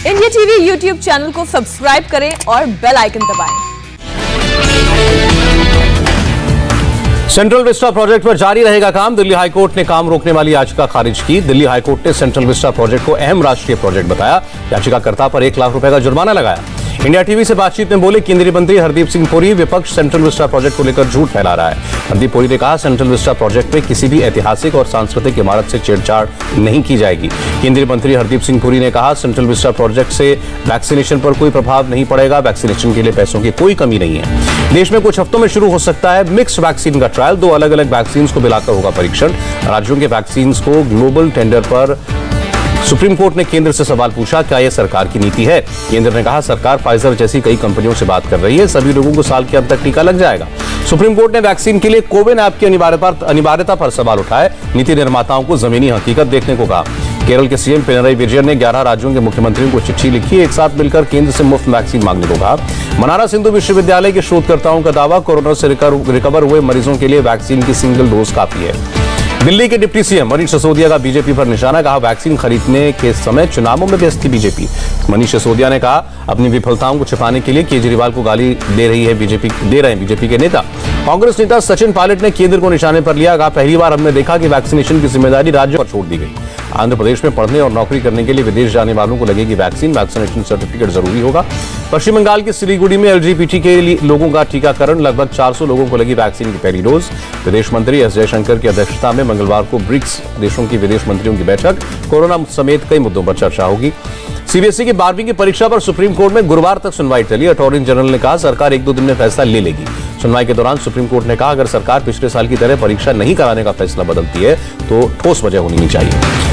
India TV YouTube channel को subscribe करें और बेल आइकन दबाएं। सेंट्रल विस्टा प्रोजेक्ट पर जारी रहेगा काम। दिल्ली हाईकोर्ट ने काम रोकने वाली याचिका खारिज की। दिल्ली हाईकोर्ट ने सेंट्रल विस्टा प्रोजेक्ट को अहम राष्ट्रीय प्रोजेक्ट बताया। याचिकाकर्ता पर 1 लाख रुपए का जुर्माना लगाया। इंडिया टीवी से बातचीत में बोले केंद्रीय मंत्री हरदीप सिंह पुरी, विपक्ष सेंट्रल विस्टा प्रोजेक्ट को लेकर झूठ फैला रहा है। हरदीप पुरी ने कहा, सेंट्रल विस्टा प्रोजेक्ट में किसी भी ऐतिहासिक और सांस्कृतिक इमारत से छेड़छाड़ नहीं की जाएगी। केंद्रीय मंत्री हरदीप सिंह पुरी ने कहा, सेंट्रल विस्टा प्रोजेक्ट से वैक्सीनेशन पर कोई प्रभाव नहीं पड़ेगा। वैक्सीनेशन के लिए पैसों की कोई कमी नहीं है। देश में कुछ हफ्तों में शुरू हो सकता है मिक्स वैक्सीन का ट्रायल। 2 अलग अलग वैक्सीन को मिलाकर होगा परीक्षण। राज्यों के वैक्सीन को ग्लोबल टेंडर पर सुप्रीम कोर्ट ने केंद्र से सवाल पूछा, क्या यह सरकार की नीति है? केंद्र ने कहा, सरकार फाइजर जैसी कई कंपनियों से बात कर रही है। सभी लोगों को साल के अंत तक टीका लग जाएगा। सुप्रीम कोर्ट ने वैक्सीन के लिए कोविन ऐप की अनिवार्यता पर सवाल उठाए। नीति निर्माताओं को जमीनी हकीकत देखने को कहा। केरल के सीएम पिनरई विजयन ने 11 राज्यों के मुख्यमंत्रियों को चिट्ठी लिखी। एक साथ मिलकर केंद्र से मुफ्त वैक्सीन मांगने को कहा। बनारस हिंदू विश्वविद्यालय के शोधकर्ताओं का दावा, कोरोना से रिकवर हुए मरीजों के लिए वैक्सीन की सिंगल डोज काफी है। दिल्ली के डिप्टी सीएम मनीष सिसोदिया का बीजेपी पर निशाना। कहा, वैक्सीन खरीदने के समय चुनावों में व्यस्त थी बीजेपी। मनीष सिसोदिया ने कहा, अपनी विफलताओं को छिपाने के लिए केजरीवाल को गाली दे रहे हैं बीजेपी के नेता। कांग्रेस नेता सचिन पायलट ने केंद्र को निशाने पर लिया। कहा, पहली बार हमने देखा कि वैक्सीनेशन की जिम्मेदारी राज्यों पर छोड़ दी गई। आंध्र प्रदेश में पढ़ने और नौकरी करने के लिए विदेश जाने वालों को लगेगी वैक्सीन। वैक्सीनेशन सर्टिफिकेट जरूरी होगा। पश्चिम बंगाल के सिलीगुड़ी में एलजीबीटी के लोगों का टीकाकरण। लगभग 400 लोगों को लगी वैक्सीन की पहली डोज। विदेश मंत्री एस जयशंकर की अध्यक्षता में मंगलवार को ब्रिक्स देशों की विदेश मंत्रियों की बैठक। कोरोना समेत कई मुद्दों पर चर्चा होगी। सीबीएसई की 12वीं की परीक्षा पर सुप्रीम कोर्ट में गुरुवार तक सुनवाई चली। अटॉर्नी जनरल ने कहा, सरकार 1-2 दिन में फैसला ले लेगी। सुनवाई के दौरान सुप्रीम कोर्ट ने कहा, अगर सरकार पिछले साल की तरह परीक्षा नहीं कराने का फैसला बदलती है तो ठोस वजह होनी चाहिए।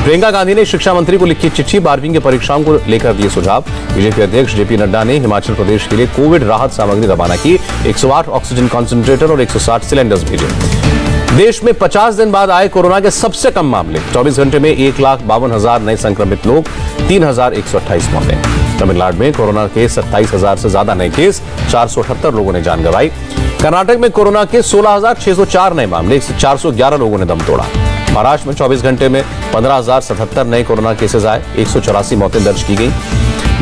प्रियंका गांधी ने शिक्षा मंत्री को लिखी चिट्ठी। 12वीं की परीक्षाओं को लेकर दिए सुझाव। बीजेपी अध्यक्ष जेपी नड्डा ने हिमाचल प्रदेश के लिए कोविड राहत सामग्री रवाना की। 108 ऑक्सीजन कॉन्सेंट्रेटर और 160 सिलेंडर्स भेजे। देश में 50 दिन बाद आए कोरोना के सबसे कम मामले। 24 घंटे में 1,52,000 नए संक्रमित लोग, 3,128 मौतें। तमिलनाडु में कोरोना के 27,000 से ज्यादा नए केस, 478 लोगों ने जान गंवाई। कर्नाटक में कोरोना के 16,604 नए मामले, 411 लोगों ने दम तोड़ा। महाराष्ट्र में 24 घंटे में 15,077 नए कोरोना केसेस आए, 184 मौतें दर्ज की गई।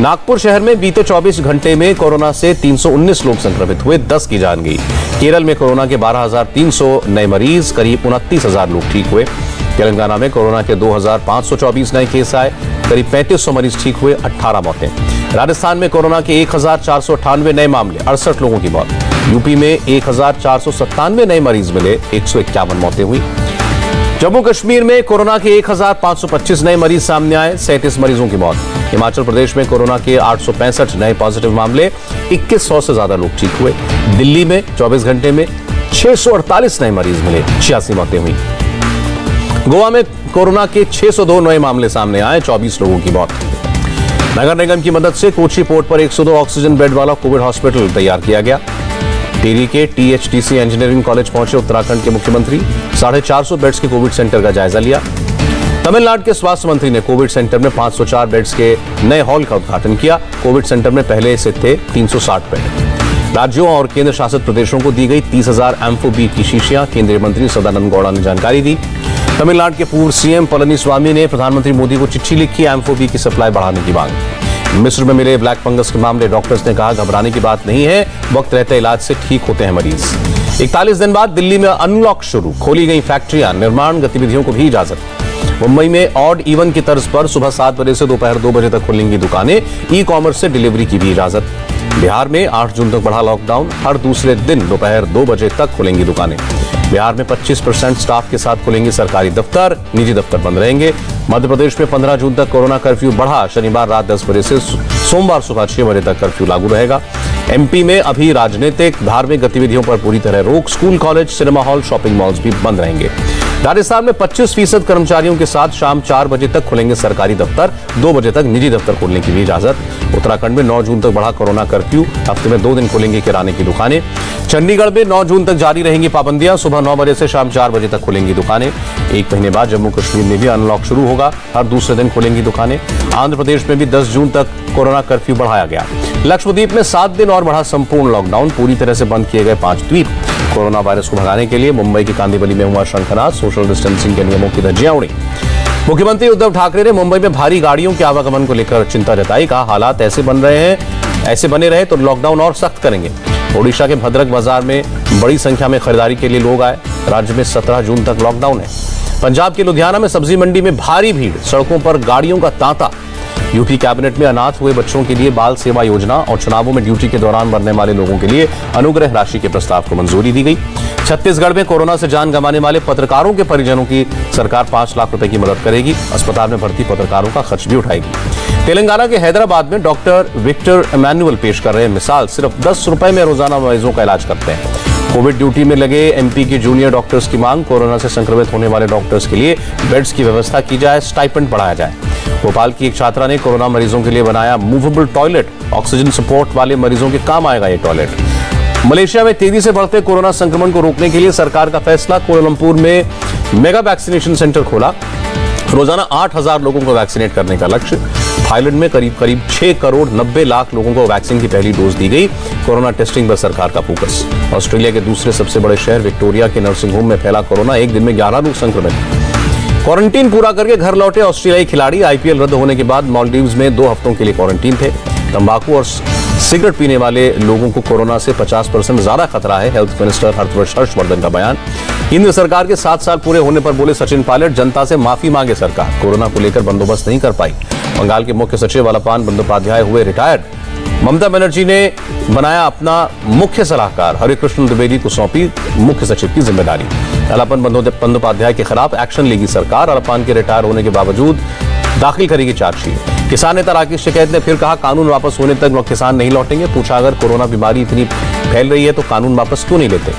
नागपुर शहर में बीते 24 घंटे में कोरोना से 319 लोग संक्रमित हुए, 10 की जान गई। केरल में कोरोना के 12,300 नए मरीज, करीब 29,000 लोग ठीक हुए। तेलंगाना में कोरोना के 2,524 नए केस आए, करीब 3,500 मरीज ठीक हुए, 18 मौतें। राजस्थान में कोरोना के 1,498 नए मामले, 68 लोगों की मौत। यूपी में 1,497 नए मरीज मिले, 151 मौतें हुई। जम्मू कश्मीर में कोरोना के 1,525 नए मरीज सामने आए, 37 मरीजों की मौत। हिमाचल प्रदेश में कोरोना के 865 नए पॉजिटिव मामले, 2100 से ज्यादा लोग ठीक हुए। दिल्ली में 24 घंटे में 648 नए मरीज मिले, 86 मौतें हुई। गोवा में कोरोना के 602 नए मामले सामने आए, 24 लोगों की मौत। नगर निगम की मदद से कोची पोर्ट पर 102 ऑक्सीजन बेड वाला कोविड हॉस्पिटल तैयार किया गया। टिहरी के टीएचटीसी इंजीनियरिंग कॉलेज पहुंचे उत्तराखंड के मुख्यमंत्री। 450 बेड्स के कोविड सेंटर का जायजा लिया। तमिलनाडु के स्वास्थ्य मंत्री ने कोविड सेंटर में 504 बेड्स के नए हॉल का उद्घाटन किया। कोविड सेंटर में पहले से थे 360 बेड। राज्यों और केंद्र शासित प्रदेशों को दी गई 30,000 एम्फो-बी की शीशियां, केंद्रीय मंत्री सदानंद गौड़ा ने जानकारी दी। तमिलनाडु के पूर्व सीएम पलनीस्वामी ने प्रधानमंत्री मोदी को चिट्ठी लिखी, एम्फो-बी की सप्लाई बढ़ाने की मांग। मिस्र में मिले ब्लैक फंगस के मामले, डॉक्टर्स ने कहा, घबराने की बात नहीं है, वक्त रहते इलाज से ठीक होते हैं मरीज। 41 दिन बाद दिल्ली में अनलॉक शुरू, खोली गई फैक्ट्रियां, निर्माण गतिविधियों को भी इजाजत। मुंबई में ऑड इवन की तर्ज पर सुबह 7 बजे से दोपहर 2 बजे तक खुलेंगी दुकानें, ई कॉमर्स से डिलीवरी की भी इजाजत। बिहार में 8 जून तक बढ़ा लॉकडाउन, हर दूसरे दिन दोपहर 2 बजे तक खुलेंगी दुकानें। बिहार में 25% स्टाफ के साथ खुलेंगे सरकारी दफ्तर, निजी दफ्तर बंद रहेंगे। मध्य प्रदेश में 15 जून तक कोरोना कर्फ्यू बढ़ा, शनिवार रात 10 बजे से सोमवार सुबह 6 बजे तक कर्फ्यू लागू रहेगा। एमपी में अभी राजनीतिक धार्मिक गतिविधियों पर पूरी तरह रोक, school college cinema hall shopping malls भी बंद रहेंगे। राजस्थान में 25% कर्मचारियों के साथ शाम 4 बजे तक खुलेंगे सरकारी दफ्तर, 2 बजे तक निजी दफ्तर खोलने की भी इजाजत। उत्तराखंड में 9 जून तक बढ़ा कोरोना कर्फ्यू, हफ्ते में 2 दिन खुलेंगी किराने की दुकानें। चंडीगढ़ में 9 जून तक जारी रहेंगी पाबंदियां, सुबह 9 बजे से शाम 4 बजे तक खुलेंगी दुकानें। 1 महीने बाद जम्मू कश्मीर में भी अनलॉक शुरू होगा, हर दूसरे दिन खुलेंगी दुकानें। आंध्र प्रदेश में भी 10 जून तक कोरोना कर्फ्यू बढ़ाया गया। लक्षद्वीप में 7 दिन और बढ़ा संपूर्ण लॉकडाउन, पूरी तरह से बंद किए गए 5 द्वीप। कोरोना वायरस को भगाने के लिए मुंबई की कांदिवली में हुआ शंखनाद, सोशल डिस्टेंसिंग के नियमों की धज्जियां उड़ी। मुख्यमंत्री उद्धव ठाकरे ने मुंबई में भारी गाड़ियों के आवागमन को लेकर चिंता जताई। कहा, हालात ऐसे बने रहे तो लॉकडाउन और सख्त करेंगे। ओडिशा के भद्रक बाजार में बड़ी संख्या में खरीदारी के लिए लोग आए। राज्य में 17 जून तक लॉकडाउन है। पंजाब के लुधियाना में सब्जी मंडी में भारी भीड़, सड़कों पर गाड़ियों का तांता। यूपी कैबिनेट में अनाथ हुए बच्चों के लिए बाल सेवा योजना और चुनावों में ड्यूटी के दौरान मरने वाले लोगों के लिए अनुग्रह राशि के प्रस्ताव को मंजूरी दी गई। छत्तीसगढ़ में कोरोना से जान गंवाने वाले पत्रकारों के परिजनों की सरकार 5 लाख रुपए की मदद करेगी। अस्पताल में भर्ती पत्रकारों का खर्च भी उठाएगी। तेलंगाना के हैदराबाद में डॉक्टर विक्टर इमैनुअल पेश कर रहे हैं मिसाल। सिर्फ 10 रुपए में रोजाना मरीजों का इलाज करते हैं। कोविड ड्यूटी में लगे एमपी के जूनियर डॉक्टर्स की मांग। कोरोना से संक्रमित होने वाले डॉक्टर्स के लिए बेड्स की व्यवस्था की जाए, स्टाइपेंड बढ़ाया जाए। भोपाल की एक छात्रा ने कोरोना मरीजों के लिए बनाया मूवेबल टॉयलेट। ऑक्सीजन सपोर्ट वाले मरीजों के काम आएगा ये टॉयलेट। मलेशिया में तेजी से बढ़ते कोरोना संक्रमण को रोकने के लिए सरकार का फैसला। कुआलालंपुर में मेगा वैक्सीनेशन सेंटर खोला। रोजाना 8,000 लोगों को वैक्सीनेट करने का लक्ष्य। थाईलैंड में करीब 6 करोड़ 90 लाख लोगों को वैक्सीन की पहली डोज दी गई। कोरोना टेस्टिंग पर सरकार का फोकस। ऑस्ट्रेलिया के दूसरे सबसे बड़े शहर विक्टोरिया के नर्सिंग होम में फैला कोरोना। एक दिन में 11 लोग संक्रमित। क्वारंटीन पूरा करके घर लौटे ऑस्ट्रेलियाई खिलाड़ी। आईपीएल रद्द होने के बाद मालदीव्स में 2 हफ्तों के लिए क्वारंटीन थे। तंबाकू और सिगरेट पीने वाले लोगों को कोरोना से 50% ज्यादा खतरा है। हेल्थ मिनिस्टर हर्षवर्धन का बयान। केंद्र सरकार के 7 साल पूरे होने पर बोले सचिन पायलट, जनता से माफी मांगे सरकार। कोरोना को लेकर बंदोबस्त नहीं कर पाई। बंगाल के मुख्य सचिव अलापान बंदोपाध्याय हुए रिटायर्ड। ममता बनर्जी ने बनाया अपना मुख्य सलाहकार। हरिकृष्ण द्विवेदी को सौंपी मुख्य सचिव की जिम्मेदारी। अलापान बंदोपाध्याय के खिलाफ एक्शन लेगी सरकार। अलापान के रिटायर होने के बावजूद दाखिल करेगी चार्जशीट। किसान नेता राकेश टिकैत ने फिर कहा, कानून वापस होने तक किसान नहीं लौटेंगे। पूछा, अगर कोरोना बीमारी इतनी फैल रही है तो कानून वापस क्यों नहीं लेते।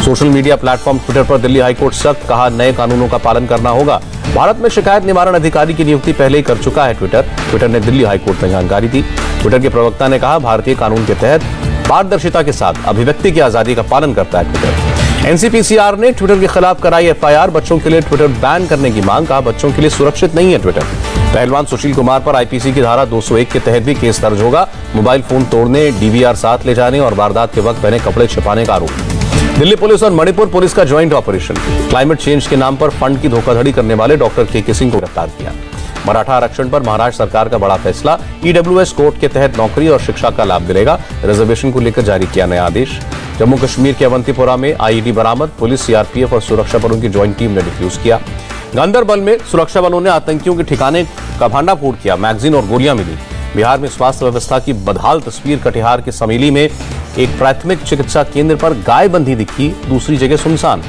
सोशल मीडिया प्लेटफॉर्म ट्विटर पर दिल्ली हाईकोर्ट सख्त। कहा, नए कानूनों का पालन करना होगा। भारत में शिकायत निवारण अधिकारी की नियुक्ति पहले ही कर चुका है ट्विटर ने दिल्ली हाईकोर्ट में जानकारी दी। ट्विटर के प्रवक्ता ने कहा, भारतीय कानून के तहत पारदर्शिता के साथ अभिव्यक्ति की आजादी का पालन करता है ट्विटर। एनसीपीसीआर ने ट्विटर के खिलाफ कराई एफआईआर। बच्चों के लिए ट्विटर बैन करने की मांग। कहा, बच्चों के लिए सुरक्षित नहीं है ट्विटर। पहलवान सुशील कुमार पर आईपीसी की धारा 201 के तहत भी केस दर्ज होगा। मोबाइल फोन तोड़ने, डीवीआर साथ ले जाने और वारदात के वक्त पहने कपड़े छिपाने का आरोप। दिल्ली पुलिस और मणिपुर पुलिस का ज्वाइंट ऑपरेशन। क्लाइमेट चेंज के नाम पर फंड की धोखाधड़ी करने वाले डॉक्टर के सिंह को गिरफ्तार किया। मराठा आरक्षण पर महाराष्ट्र सरकार का बड़ा फैसला। ईडब्ल्यूएस कोर्ट के तहत नौकरी और शिक्षा का लाभ मिलेगा। रिजर्वेशन को लेकर जारी किया नया आदेश। जम्मू कश्मीर के अवंतीपोरा में आईईडी बरामद। पुलिस, सीआरपीएफ और सुरक्षा बलों की ज्वाइंट टीम ने डिफ्यूज किया। गांदरबल में सुरक्षा बलों ने आतंकियों के ठिकाने का भांडाफोड़ किया। मैगजीन और गोलियां मिली। बिहार में स्वास्थ्य व्यवस्था की बदहाल तस्वीर। कटिहार के समेली में एक प्राथमिक चिकित्सा केंद्र पर गाय बंधी दिखी, दूसरी जगह सुनसान।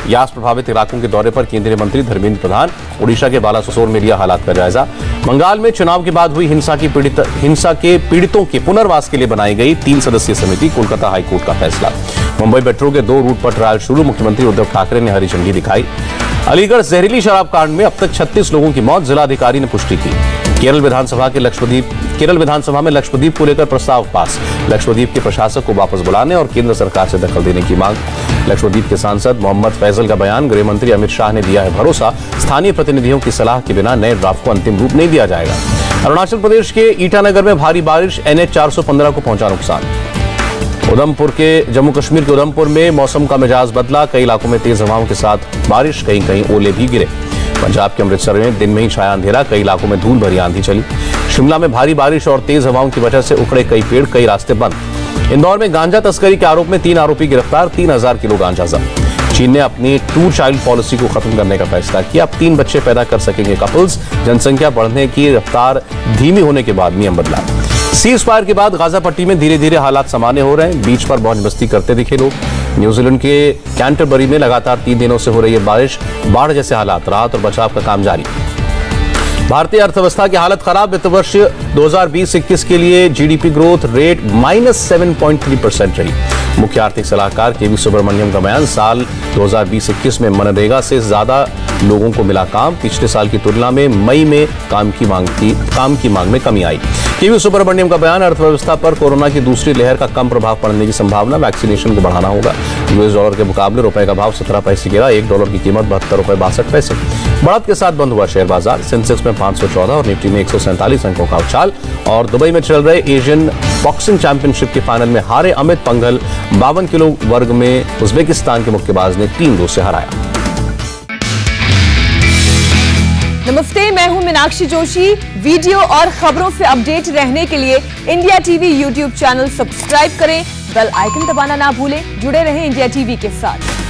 यास प्रभावित इलाकों के दौरे पर केंद्रीय मंत्री धर्मेंद्र प्रधान। ओडिशा के बालासोर में लिया हालात का जायजा। बंगाल में चुनाव के बाद हुई हिंसा के पीड़ितों के पुनर्वास के लिए बनाई गई 3 सदस्यीय समिति। कोलकाता हाईकोर्ट का फैसला। मुंबई मेट्रो के 2 रूट पर ट्रायल शुरू। मुख्यमंत्री उद्धव ठाकरे ने हरी झंडी दिखाई। अलीगढ़ जहरीली शराब कांड में अब तक 36 लोगों की मौत। जिलाधिकारी ने पुष्टि की। केरल विधानसभा में लक्षद्वीप को लेकर प्रस्ताव पास। लक्षद्वीप के प्रशासक को वापस बुलाने और केंद्र सरकार से दखल देने की मांग। लक्षद्वीप के सांसद मोहम्मद फैजल का बयान। गृह मंत्री अमित शाह ने दिया है भरोसा, स्थानीय प्रतिनिधियों की सलाह के बिना नए ड्राफ्ट को अंतिम रूप नहीं दिया जाएगा। अरुणाचल प्रदेश के ईटानगर में भारी बारिश। NH 415 को पहुंचा नुकसान। जम्मू कश्मीर के उधमपुर में मौसम का मिजाज बदला। कई इलाकों में तेज हवाओं के साथ बारिश, कहीं ओले भी गिरे। पंजाब के अमृतसर में दिन में ही छाया अंधेरा। कई इलाकों में धूल भरी आंधी चली। शिमला में भारी बारिश और तेज हवाओं की वजह से उखड़े कई पेड़, कई रास्ते बंद। इंदौर में गांजा तस्करी के आरोप में 3 आरोपी गिरफ्तार। 3000 किलो गांजा जब्त। चीन ने अपनी 2 चाइल्ड पॉलिसी को खत्म करने का फैसला किया। अब 3 बच्चे पैदा कर सकेंगे कपल्स। जनसंख्या बढ़ने की रफ्तार धीमी होने के बाद नियम बदला। सीज फायर के बाद गाजा पट्टी में धीरे धीरे हालात सामान्य हो रहे हैं। बीच पर मौज मस्ती करते दिखे लोग। न्यूजीलैंड के कैंटरबरी में लगातार 3 दिनों से हो रही है बारिश। बाढ़ जैसे हालात। राहत और बचाव का काम जारी। भारतीय अर्थव्यवस्था की हालत खराब। वित्त वर्ष 2020-21 के लिए जीडीपी ग्रोथ रेट -7.3% रही। मुख्य आर्थिक सलाहकार केवी सुब्रमण्यम का बयान। साल 2020-21 में मनरेगा से ज्यादा लोगों को मिला काम। पिछले साल की तुलना में मई में काम की मांग में कमी आई। केवी सुब्रमण्यम का बयान। अर्थव्यवस्था पर कोरोना की दूसरी लहर का कम प्रभाव पड़ने की संभावना। वैक्सीनेशन को बढ़ाना होगा। यूएस डॉलर के मुकाबले रुपए का भाव 17 पैसे गिरा। $1 की कीमत 72 रुपए 62 पैसे। बढ़त के साथ बंद हुआ शेयर बाजार। सेंसेक्स में 514 और निफ्टी में 147 अंकों का उछाल। और दुबई में चल रहे एशियन बॉक्सिंग चैंपियनशिप के फाइनल में हारे अमित पंघल। 52 किलो वर्ग में उज्बेकिस्तान के मुक्केबाज ने 3-2 से हराया। नमस्ते, मैं हूं मीनाक्षी जोशी। वीडियो और खबरों से अपडेट रहने के लिए India TV YouTube channel subscribe करें, बेल आइकन दबाना ना भूलें। जुड़े रहें इंडिया टीवी के साथ।